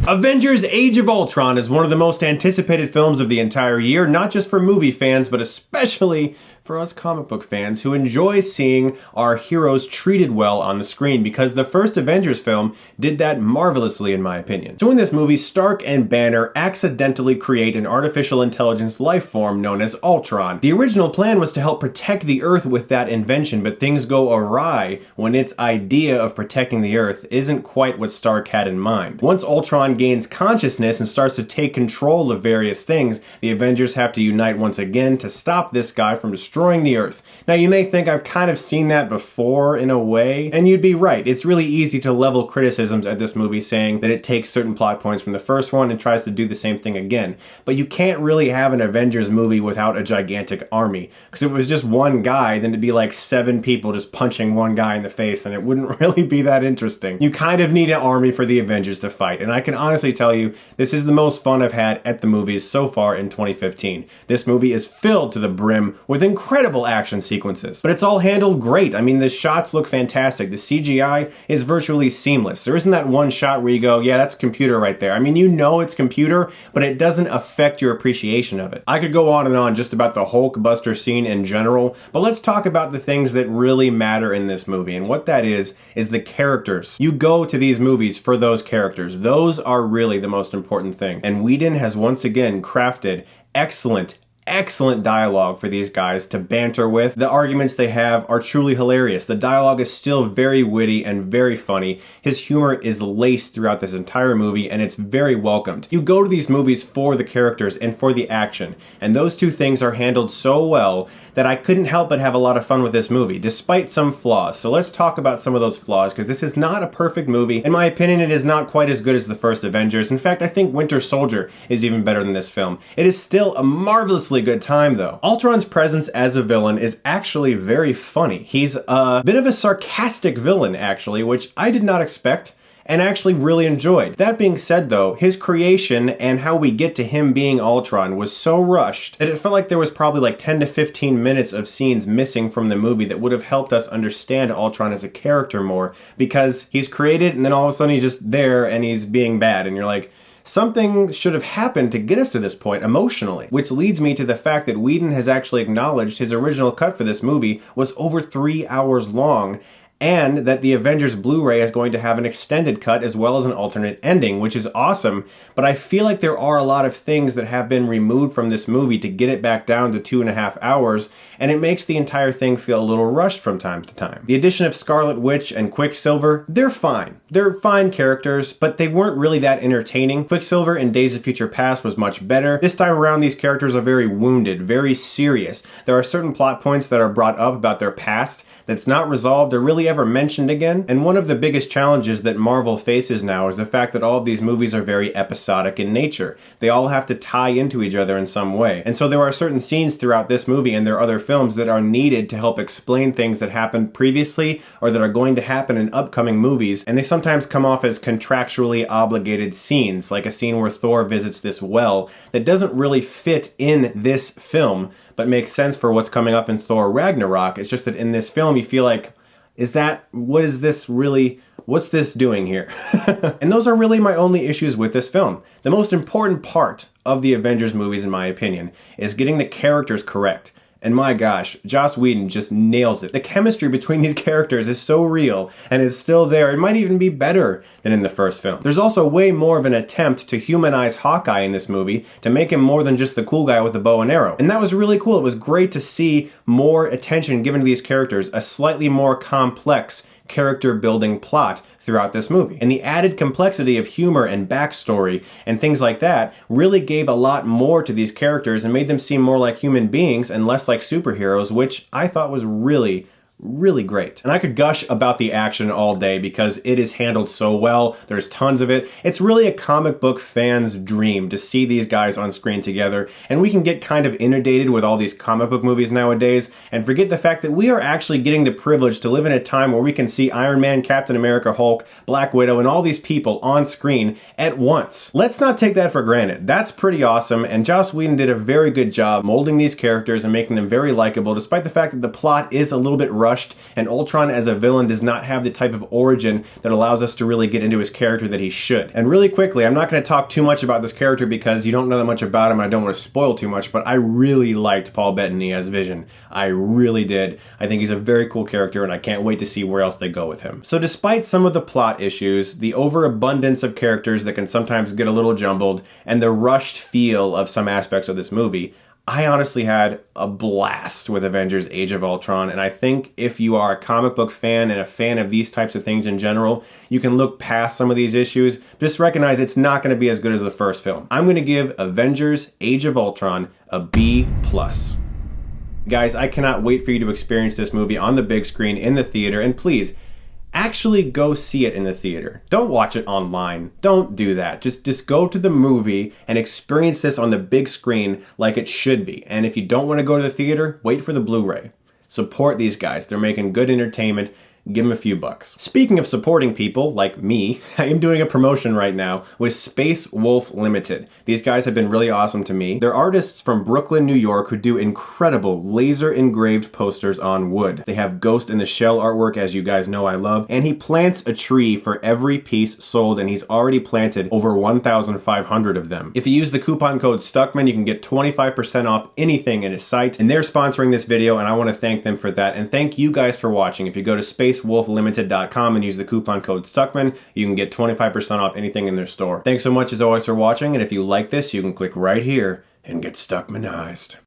Avengers Age of Ultron is one of the most anticipated films of the entire year, not just for movie fans, but especially for us comic book fans who enjoy seeing our heroes treated well on the screen, because the first Avengers film did that marvelously in my opinion. So in this movie, Stark and Banner accidentally create an artificial intelligence life form known as Ultron. The original plan was to help protect the Earth with that invention, but things go awry when its idea of protecting the Earth isn't quite what Stark had in mind. Once Ultron gains consciousness and starts to take control of various things, the Avengers have to unite once again to stop this guy from destroying the Earth. Now you may think I've kind of seen that before in a way, and you'd be right. It's really easy to level criticisms at this movie saying that it takes certain plot points from the first one and tries to do the same thing again. But you can't really have an Avengers movie without a gigantic army, because if it was just one guy, then it'd be like 7 people just punching one guy in the face, and it wouldn't really be that interesting. You kind of need an army for the Avengers to fight, and I can honestly tell you, this is the most fun I've had at the movies so far in 2015. This movie is filled to the brim with incredible action sequences, but it's all handled great. I mean, the shots look fantastic. The CGI is virtually seamless. There isn't that one shot where you go, yeah, that's computer right there. I mean, you know it's computer, but it doesn't affect your appreciation of it. I could go on and on just about the Hulkbuster scene in general, but let's talk about the things that really matter in this movie, and what that is the characters. You go to these movies for those characters. Those are really the most important thing, and Whedon has once again crafted excellent dialogue for these guys to banter with. The arguments they have are truly hilarious. The dialogue is still very witty and very funny. His humor is laced throughout this entire movie, and it's very welcomed. You go to these movies for the characters and for the action, and those two things are handled so well that I couldn't help but have a lot of fun with this movie, despite some flaws. So let's talk about some of those flaws, because this is not a perfect movie. In my opinion, it is not quite as good as the first Avengers. In fact, I think Winter Soldier is even better than this film. It is still a marvelously good time though. Ultron's presence as a villain is actually very funny. He's a bit of a sarcastic villain actually, which I did not expect and actually really enjoyed. That being said though, his creation and how we get to him being Ultron was so rushed that it felt like there was probably like 10 to 15 minutes of scenes missing from the movie that would have helped us understand Ultron as a character more, because he's created and then all of a sudden he's just there and he's being bad, and you're like, something should have happened to get us to this point emotionally. Which leads me to the fact that Whedon has actually acknowledged his original cut for this movie was over 3 hours long, and that the Avengers Blu-ray is going to have an extended cut as well as an alternate ending, which is awesome, but I feel like there are a lot of things that have been removed from this movie to get it back down to 2.5 hours, and it makes the entire thing feel a little rushed from time to time. The addition of Scarlet Witch and Quicksilver, they're fine. They're fine characters, but they weren't really that entertaining. Quicksilver in Days of Future Past was much better. This time around, these characters are very wounded, very serious. There are certain plot points that are brought up about their past that's not resolved or really ever mentioned again. And one of the biggest challenges that Marvel faces now is the fact that all of these movies are very episodic in nature. They all have to tie into each other in some way. And so there are certain scenes throughout this movie and their other films that are needed to help explain things that happened previously or that are going to happen in upcoming movies, and they sometimes come off as contractually obligated scenes, like a scene where Thor visits this well that doesn't really fit in this film, but makes sense for what's coming up in Thor Ragnarok. It's just that in this film you feel like, what's this doing here? And those are really my only issues with this film. The most important part of the Avengers movies, in my opinion, is getting the characters correct. And my gosh, Joss Whedon just nails it. The chemistry between these characters is so real and is still there. It might even be better than in the first film. There's also way more of an attempt to humanize Hawkeye in this movie, to make him more than just the cool guy with the bow and arrow. And that was really cool. It was great to see more attention given to these characters, a slightly more complex character building plot throughout this movie. And the added complexity of humor and backstory and things like that really gave a lot more to these characters and made them seem more like human beings and less like superheroes, which I thought was really great. And I could gush about the action all day because it is handled so well. There's tons of it. It's really a comic book fan's dream to see these guys on screen together, and we can get kind of inundated with all these comic book movies nowadays and forget the fact that we are actually getting the privilege to live in a time where we can see Iron Man, Captain America, Hulk, Black Widow, and all these people on screen at once. Let's not take that for granted. That's pretty awesome, and Joss Whedon did a very good job molding these characters and making them very likable, despite the fact that the plot is a little bit rushed rushed, and Ultron as a villain does not have the type of origin that allows us to really get into his character that he should. And really quickly, I'm not going to talk too much about this character because you don't know that much about him and I don't want to spoil too much, but I really liked Paul Bettany as Vision. I really did. I think he's a very cool character and I can't wait to see where else they go with him. So despite some of the plot issues, the overabundance of characters that can sometimes get a little jumbled, and the rushed feel of some aspects of this movie, I honestly had a blast with Avengers Age of Ultron, and I think if you are a comic book fan and a fan of these types of things in general, you can look past some of these issues. Just recognize it's not going to be as good as the first film. I'm going to give Avengers Age of Ultron a B+. Guys, I cannot wait for you to experience this movie on the big screen in the theater, and please, actually go see it in the theater. Don't watch it online. Don't do that. Just go to the movie and experience this on the big screen like it should be. And if you don't want to go to the theater, wait for the Blu-ray. Support these guys. They're making good entertainment. Give them a few bucks. Speaking of supporting people like me, I am doing a promotion right now with Space Wolf Limited. These guys have been really awesome to me. They're artists from Brooklyn, New York who do incredible laser engraved posters on wood. They have Ghost in the Shell artwork, as you guys know I love, and he plants a tree for every piece sold, and he's already planted over 1,500 of them. If you use the coupon code Stuckmann, you can get 25% off anything in his site, and they're sponsoring this video, and I want to thank them for that, and thank you guys for watching. If you go to spacewolflimited.com and use the coupon code Stuckmann, you can get 25% off anything in their store. Thanks so much as always for watching, and if you like this, you can click right here and get Stuckmanized.